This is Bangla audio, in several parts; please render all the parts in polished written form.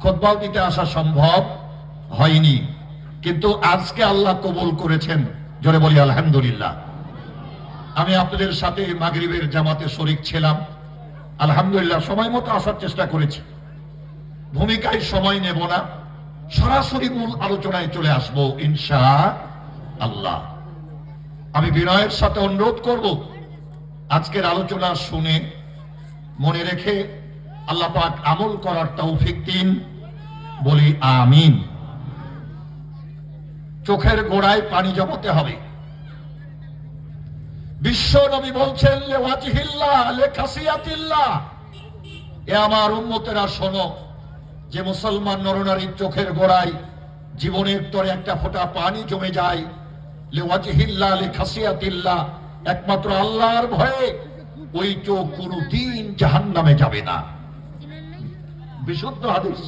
খুতবাও দিতে আসা সম্ভব হয়নি, কিন্তু আজকে আল্লাহ কবুল করেছেন। জোরে বলি আলহামদুলিল্লাহ। আমি আপনাদের সাথে মাগরিবের জামাতে শরীক ছিলাম, আলহামদুলিল্লাহ সময় মতো আসার চেষ্টা করেছি। ভূমিকায় সময় নেব না, সরাসরি মূল আলোচনায় চলে আসবো ইনশাআল্লাহ। আমি বিনয়ের সাথে অনুরোধ করব, আজকের আলোচনা শুনে মনে রেখে আল্লাহ পাক আমল করার তৌফিক দিন, বলি আমিন। চোখের গোড়ায় পানি জমাতে হবে। বিশ্ব নবী বলছেন লিওয়াজহিল্লাহ লিখাসিয়াতিল্লাহ, এ আমার উম্মতেরা শোনো, যে মুসলমান নরনারীর চোখের গোড়ায় জীবনের তরে একটা ফোঁটা পানি জমে যায়, লিওয়াজহিল্লাহ লিখাসিয়াতিল্লাহ, একমাত্র আল্লাহর ভয়ে, ওই চোখ কোনদিন জাহান্নামে যাবে না। বিশুদ্ধ হাদিস।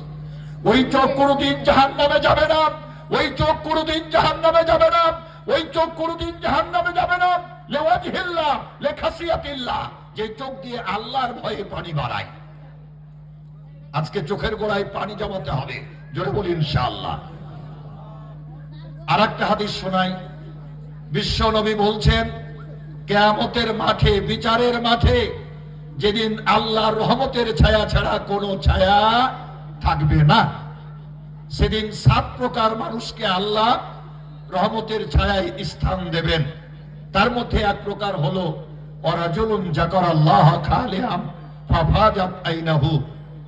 ওই চোখ কোনদিন জাহান্নামে যাবে না, ওই চোখ কোনদিন জাহান্নামে যাবে না, ওই চোখ কোনদিন জাহান্নামে যাবে না। লিওয়াজহিল্লাহ লিখাসিয়াতিল্লাহ, যে চোখ দিয়ে আল্লাহর ভয়ে পানি বাড়ায়। আজকে চোখের গোড়ায় পানি জমাতে হবে, জোরে বলি ইনশাআল্লাহ। আর একটা হাদিস শোনাই। বিশ্ব নবী বলছেন, কিয়ামতের মাঠে, বিচারের মাঠে, যেদিন আল্লাহর রহমতের ছায়া ছাড়া কোনো ছায়া থাকবে না, সেদিন 7 প্রকার মানুষকে আল্লাহ রহমতের ছায়ায় স্থান দেবেন। তার মধ্যে এক প্রকার হলো ওয়ারাজুলুন যাকারাল্লাহ খালিয়াম ফাফাজাত আইনাহু,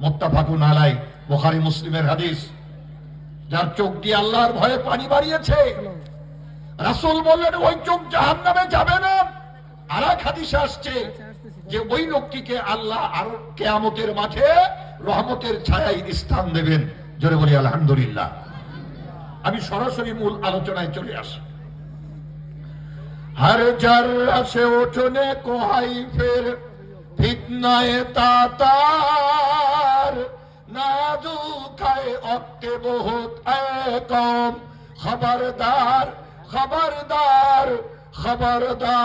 মুত্তাফাকুন আলাইহি, বুখারী মুসলিমের হাদিস। যার চোখ দিয়ে আল্লাহর ভয়ে পানি বাড়িয়েছে, রাসূল বললেন ওই চোখ জাহান্নামে যাবে না। আর এক হাদিসে আসছে যে ওই লোকটিকে আল্লাহ আর কিয়ামতের মাঠে রহমতের ছায়ায় স্থান দেবেন। জোরে বলি আলহামদুলিল্লাহ। আমি সরাসরি মূল আলোচনায় চলে আসি। हर जर्रा से उठने को आई फिर फितनाए तातार, नाजू खाए वक्ते बहुत ऐ कौम, खबरदार खबरदार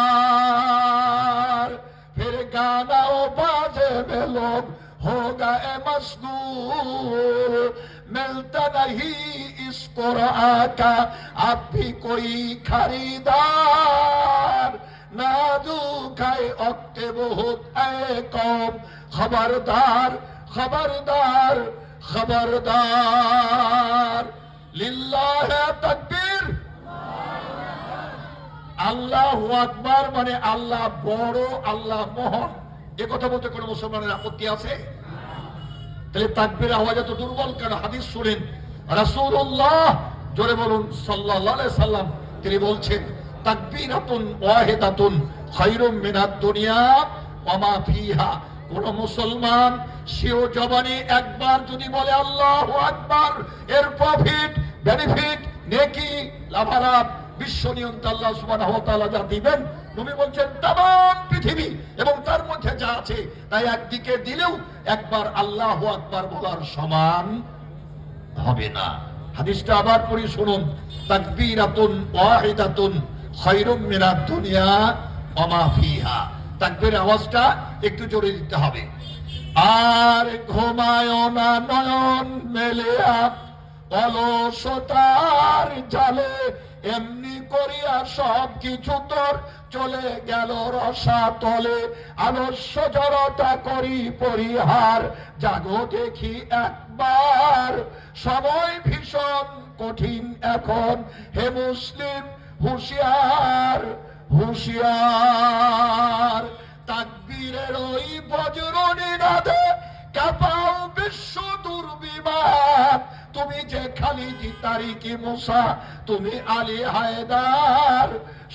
खबरदार। फिर गाना ओ बाजे में लोग हो गए मशगूल, मिलता नहीं इस कुरान का अब भी कोई खरीदार, नाजू खाए वक्ते बहुत ऐ कौम, खबरदार खबरदार खबरदार। लिल्लाह तकबीर, আল্লাহু আকবার, মানে আল্লাহ বড়, আল্লাহ মহান। এ কথা বলতে কোন মুসলমানের আপত্তি আছে? তাহলে তাকবীর আওয়াজ এত দুর্বল কেন? হাদিস শুনেন, রাসূলুল্লাহ জোরে বলুন সাল্লাল্লাহু আলাইহি সাল্লাম, তিনি বলছেন তাকবীরাতুন ওয়াহিদাতুন খায়রুম মিনাদ দুনিয়া ওয়া মা ফিহা। কোন মুসলমান সেও জবানে একবার যদি বলে আল্লাহু আকবার, এর প্রফিট, বেনিফিট, নেকি, লাভালাভ, বিশ্ব নিয়ন্ত্রণ আল্লাহ সুবহানাহু ওয়া তাআলা যা দিবেন, নবী বলছেন तमाम পৃথিবী এবং তার মধ্যে যা আছে তাই একদিকে দিলেও একবার আল্লাহু আকবার বলার সমান হবে না। হাদিসটা আবার পড়ি শুনুন, তাকবীরাতুন ওয়াহিদাতুন খায়রুম মিনাদ দুনিয়া ওয়া মা ফিহা। তাকবীরের আওয়াজটা একটু জোরে দিতে হবে। আর ঘুমায় না নয়ন মেলে অলসতার জালে, এমনি করিয়া সব কিছু তোর চলে গেল রসা তলে, আলস্য জড়তা করি পরিহার, জাগো দেখি একবার, সময় ভীষণ কঠিন এখন, হে মুসলিম হুঁশিয়ার হুঁশিয়ার। তাকবীরের ওই বজ্র নিনাদে কাঁপাও বিশ্ব দুর্বিমান, তুমি যে খালিদ তারিকি মুসা, তুমি আলী হায়দার,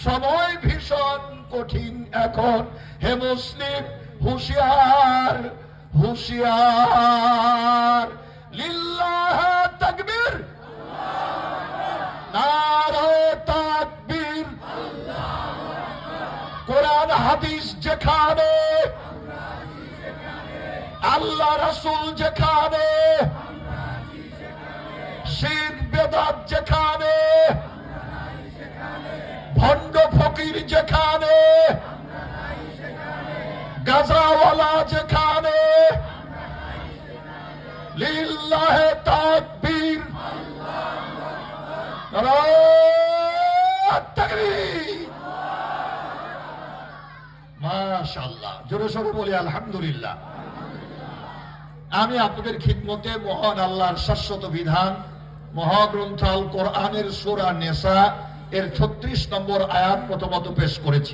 সময় ভীষণ কঠিন এখন, হে মুসলিম হুঁশিয়ার হুঁশিয়ার। লিল্লাহ তাকবীর, নারে তাকবীর। কোরআন হাদিস যেখানে, আল্লাহ রাসূল যেখানে, শিরক বেদাত যেখানে, ভণ্ড ফকির যেখানে, গাজাওয়ালা যেখানে, লিল্লাহে নারায়ে তাকবীর। মাশাআল্লাহ, জোরে সোরে বলি আলহামদুলিল্লাহ। আমি আপনাদের খিদমতে মহান আল্লাহর শাশ্বত বিধান মহাগ্রন্থ আল কোরআনের সূরা নিসা এর 36 নম্বর আয়াত প্রথমত পেশ করেছি।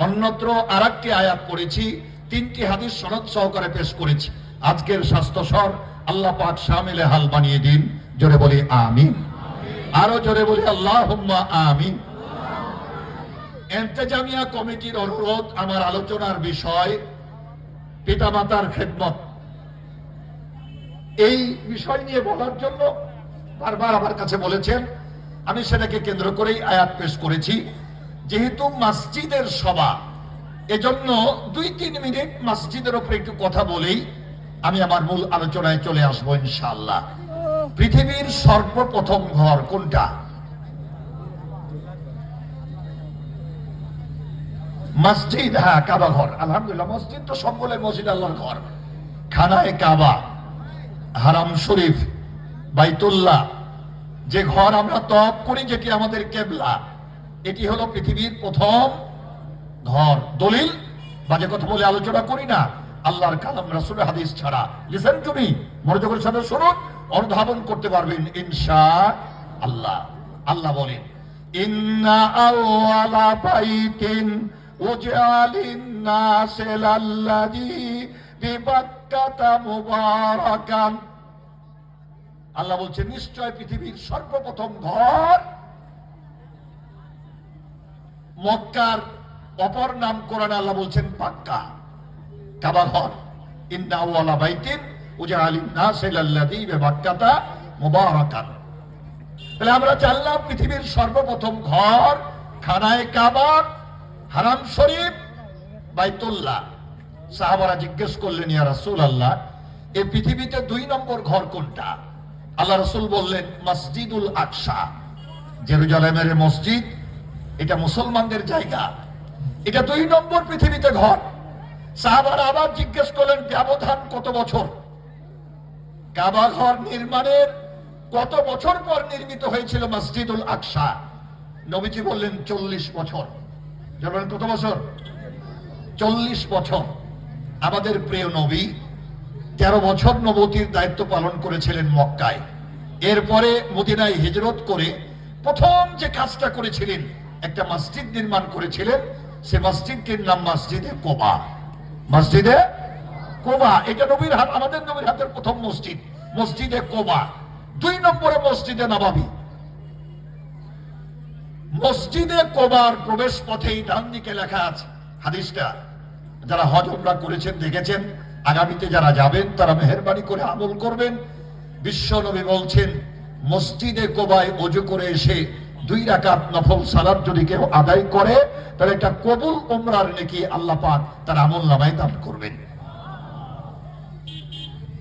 অন্যত্র আরেকটি আয়াত পড়েছি, 3টি হাদিস সনদ সহকারে পেশ করেছি। আজকের স্বাস্থ্যসর আল্লাহ পাক শামিলে হাল বানিয়ে দিন। জোরে বলি আমিন। আরো জোরে বলি আল্লাহুম্মা আমিন। ইন্তেজামিয়া কমিটির অনুরোধ, আমার আলোচনার বিষয় পিতামাতার খেদমত। এই বিষয় নিয়ে বলার জন্য বারবার আমার কাছে বলেছেন, আমি সেটাকে কেন্দ্র করেই আয়াত পেশ করেছি। যেহেতু মসজিদের সভা, এজন্য 2-3 মিনিট মসজিদের উপরে একটু কথা বলেই আমি আমার মূল আলোচনায় চলে আসবো ইনশাআল্লাহ। পৃথিবীর সর্বপ্রথম ঘর কোনটা? মসজিদ। হ্যাঁ, কাবা ঘর। আলহামদুলিল্লাহ, মসজিদ তো সকলের মসজিদ আল্লাহর ঘর। খানায়ে কাবা, হারাম শরীফ, বাইতুল্লাহ, যে ঘর আমরা তওয়াফ করি, যেটি আমাদের কিবলা, এটি হলো পৃথিবীর প্রথম ঘর। দলিল বাজে কথা বলে আলোচনা করি না, আল্লাহর কালাম, রাসূলের হাদিস ছাড়া। লিসেন টু মি, মনোযোগের সাথে শুনুন, অনুধাবন করতে পারবেন ইনশাআল্লাহ। আল্লাহ বলেন, ইন্না আউয়ালা বাইতিন উজিআ লিন-নাসি লাল্লাযী বিবাক্কাতা মুবারাকান। আল্লাহ বলছেন, নিশ্চয় পৃথিবীর সর্বপ্রথম ঘর, মক্কার অপর নাম কোরআনে আল্লাহ বলছেন পাক্কা, কাবা ঘর। ইন্না আউয়ালা বাইতিন উজিআ লিন-নাসি লাল্লাযী বিবাক্কাতা মুবারাকান। তাহলে আমরা জানলাম পৃথিবীর সর্বপ্রথম ঘর খানায়ে কাবা, হারাম শরীফ, বাইতুল্লাহ। সাহাবারা জিজ্ঞেস করলেন, ইয়া রাসূলুল্লাহ, এই পৃথিবীতে 2 নম্বর ঘর কোনটা? আল্লাহ রাসূল বললেন, মসজিদুল আকসা, জেরুজালেমের মসজিদ, এটা মুসলমানদের জায়গা, এটা 2 নম্বর পৃথিবীতে ঘর। সাহাবারা আবার জিজ্ঞেস করলেন, ব্যবধান কত বছর? কাবা ঘর নির্মাণের কত বছর পর নির্মিত হয়েছিল মসজিদুল আকসা? নবীজি বললেন 40 বছর। জানেন কত বছর? 40 বছর। আমাদের প্রিয় নবী 13 বছর নবুয়তির দায়িত্ব পালন করেছিলেন মক্কায়। এরপরে মদিনায় হিজরত করে প্রথম যে কাজটা করেছিলেন, একটা মসজিদ নির্মাণ করেছিলেন। সে মসজিদটির নাম মসজিদে কোবা। মসজিদে কোবা, এটা নবীর হাত, আমাদের নবীর হাতের প্রথম মসজিদ, মসজিদে কোবা। 2 নম্বরে মসজিদে নববী। মসজিদে কোবার প্রবেশ পথেই ডান দিকে লেখা আছে, হাদিসটা যারা হজ উমরা করেছেন দেখেছেন, আগামীতে যারা যাবেন তারা মেহেরবানি করে আমল করবেন। বিশ্ব নবী বলছেন, মসজিদে কোবায় ওযু করে এসে 2 রাকাত নফল সালাত যদি কেউ আদায় করে, তাহলে একটা কবুল উমরার নেকি আল্লাহ পাক তার আমলনামায় দান করবেন।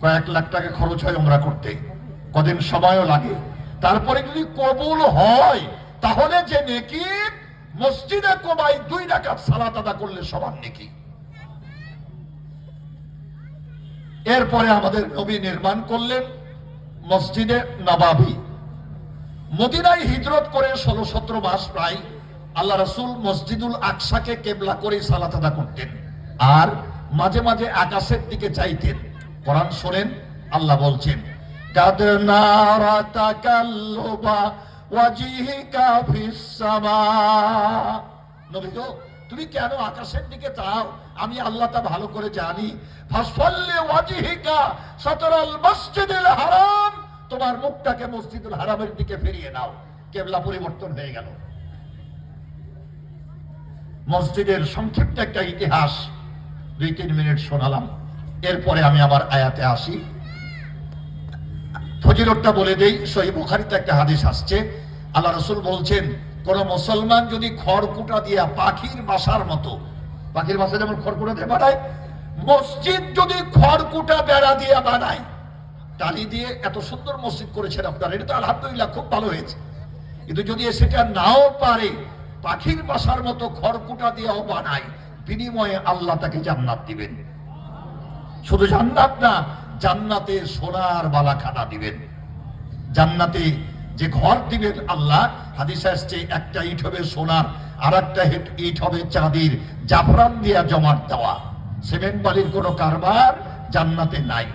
কয়েক লাখ টাকা খরচ হয় উমরা করতে, কদিন সময়ও লাগে। তারপরে যদি কবুল হয়, তাহলে যে নেকি মসজিদে কোবায় 2 রাকাত সালাত আদা করলে সমান নেকি। এরপরে আমাদের নবী নির্মাণ করলেন মসজিদে নববী। মদিনায় হিজরত করে 16-17 মাস প্রায় আল্লাহ রাসূল মসজিদুল আকসাকে কিবলা করে সালাত আদা করতেন, আর মাঝে মাঝে আকাশের দিকে চাইতেন। কোরআন শোনেন, আল্লাহ বলছেন, কাদ নারা তাকাল্লুবা ওয়াজহিকা ফিস সামা। নবী গো, তুমি কেন আকাশের দিকে চাও? আমি আল্লাহ তা ভালো করে জানি। ফাসফাল্লি ওয়াজহিকা সাতরাল মসজিদুল হারাম, তোমার মুখটাকে মসজিদুল হারামের দিকে ফিরিয়ে নাও। কিবলা পরিবর্তন হয়ে গেল। মসজিদের সংক্ষিপ্ত একটা ইতিহাস 2-3 মিনিট শোনালাম। এরপরে আমি আমার আয়াতে আসি। ফজিলতটা বলে দেই, সহিহ বুখারীতে একটা হাদিস আসছে, আল্লাহ রাসূল বলছেন, কোন মুসলমান যদি খড়কুটা দিয়া পাখির বাসার মতো, পাখির বাসা যেমন খড়কুটা দিয়ে বানায়, মসজিদ যদি খড়কুটা বেড়া দিয়ে বানায়, টালি দিয়ে এত সুন্দর মসজিদ করেছেন আপনারা, এটা তো আলহামদুলিল্লাহ খুব ভালো হয়েছে। কিন্তু যদি সেটা নাও পারে, পাখির বাসার মতো খড়কুটা দিয়েও বানায়, বিনিময়ে আল্লাহ তাকে জান্নাত দিবেন। শুধু জান্নাত না, জান্নাতে সোনার বালাখানা দিবেন। জান্নাতে যে ঘর দিবেন আল্লাহ, হাদিসে আসছে একটা ইট হবে সোনার, আর একটা ইট হবে চাঁদির, জাফরান দিয়া জমাট দেওয়া। সিমেন্ট বালির কোনো কারবার জান্নাতে নাই।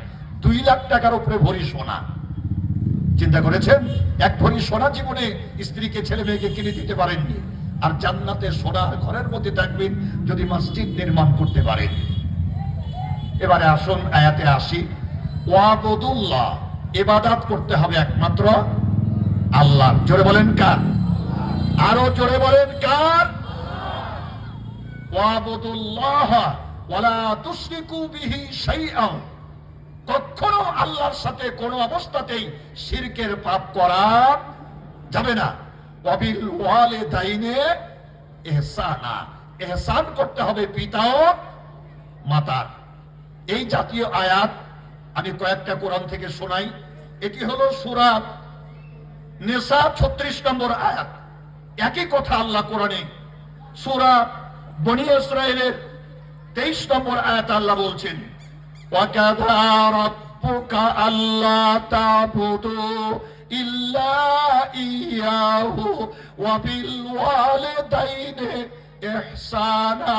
2 লাখ টাকার উপরে ভরি সোনা। চিন্তা করেছেন? 1 ভরি সোনা জীবনে স্ত্রীকে ছেলে মেয়েকে কিনে দিতে পারেননি, আর জান্নাতে সোনার ঘরের মধ্যে থাকবেন যদি মসজিদ নির্মাণ করতে পারেন। এবারে আসুন আয়াতে আসি। ওয়াবুদুল্লাহ, ইবাদত করতে হবে একমাত্র আল্লাহ। জোরে বলেন কার? আরো জোরে বলেন কার? ওয়াবুদুল্লাহ ওয়ালা তুশরিকু বিহি শাইআন, কখনো আল্লাহর সাথে কোনো অবস্থাতেই শিরকের পাপ করা যাবে না। ওয়াবিল ওয়ালিদাইনে ইহসানা, ইহসান করতে হবে পিতা ও মাতার। এই জাতীয় আয়াত আমি কয়েকটা কোরআন থেকে শোনাই। এটি হলো সূরা নিসা 36 নম্বর আয়াত। একই কথা আল্লাহ কোরআনে সূরা বনী ইসরাঈলের 23 নম্বর আয়াত আল্লাহ বলছেন, ওয়াকাযা রাব্বুকা আল্লা তা'বুদু ইল্লা ইয়্যাহু ওয়া বিল ওয়ালিদাইনি ইহসানা।